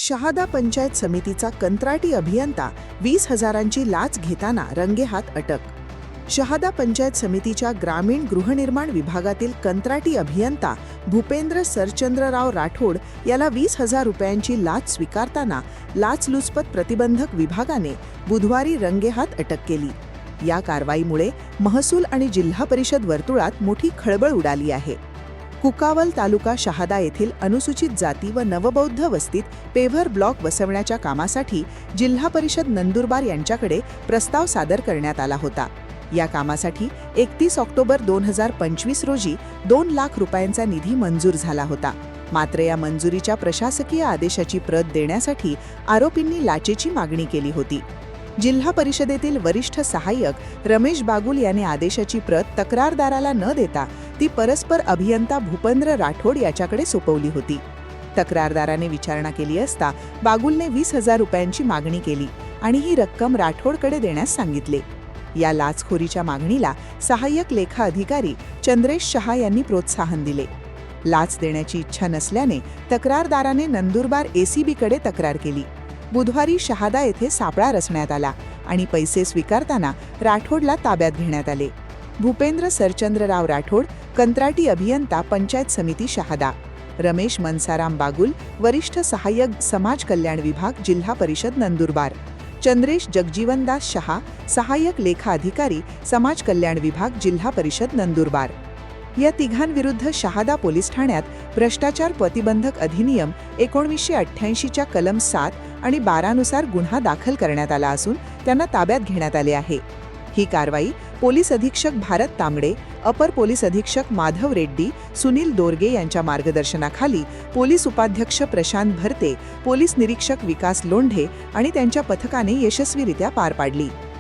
शहादा पंचायत समितीचा कंत्राटी अभियंता 20,000ची लाच घेताना रंगेहात अटक. शहादा पंचायत समितीच्या ग्रामीण गृहनिर्माण विभागातील कंत्राटी अभियंता भूपेंद्र सरचंद्रराव राठोड याला 20,000 रुपयांची लाच स्वीकारताना लाचलुचपत प्रतिबंधक विभागाने बुधवारी रंगेहात अटक केली. या कारवाईमुळे महसूल आणि जिल्हा परिषद वर्तुळात मोठी खळबळ उडाली आहे. कुकावल तालुका शहादा येथील अनुसूचित जाती व नवबौद्ध वस्तीत पेव्हर ब्लॉक बसवण्याच्या कामासाठी जिल्हा परिषद नंदुरबार यांच्याकडे प्रस्ताव सादर करण्यात आला होता. या कामासाठी 31 ऑक्टोबर 2025 रोजी 2 लाख रुपयांचा निधी मंजूर झाला होता. मात्र या मंजुरीच्या प्रशासकीय आदेशाची प्रत देण्यासाठी आरोपींनी लाचेची मागणी केली होती. जिल्हा परिषदेतील वरिष्ठ सहाय्यक रमेश बागुल यांनी आदेशाची प्रत तक्रारदाराला न देता ती परस्पर अभियंता भूपेंद्र राठोड याच्याकडे सोपवली होती. तक्रारदाराने विचारणा केली असता बागुलने 20,000 रुपयांची मागणी केली आणि ही रक्कम राठोडकडे देण्यास सांगितले. या लाचखोरीच्या मागणीला सहाय्यक लेखा अधिकारी चंद्रेश शहा यांनी प्रोत्साहन दिले. लाच देण्याची इच्छा नसल्याने तक्रारदाराने नंदुरबार ACBकडे तक्रार केली. बुधवारी शहादा येथे सापळा रचण्यात आला आणि पैसे स्वीकारताना राठोडला ताब्यात घेण्यात आले. भूपेंद्र सरचंद्रराव राठोड, कंत्राटी अभियंता, पंचायत समिती शहादा. रमेश मनसाराम बागुल, वरिष्ठ सहाय्यक, समाज कल्याण विभाग, जिल्हा परिषद नंदुरबार. चंद्रेश जगजीवनदास शहा, सहाय्यक लेखा अधिकारी, समाज कल्याण विभाग, जिल्हा परिषद नंदुरबार. या तिघांविरुद्ध शहादा पोलीस ठाण्यात भ्रष्टाचार प्रतिबंधक अधिनियम 1988च्या कलम 7 आणि 12 नुसार गुन्हा दाखल करण्यात आला असून त्यांना ताब्यात घेण्यात आले आहे. ही कारवाई पोलीस अधीक्षक भारत तांबडे, अपर पोलीस अधीक्षक माधव रेड्डी, सुनील दोरगे यांच्या मार्गदर्शनाखाली पोलीस उपाध्यक्ष प्रशांत भरते, पोलीस निरीक्षक विकास लोंढे आणि त्यांच्या पथकाने यशस्वीरित्या पार पाडली.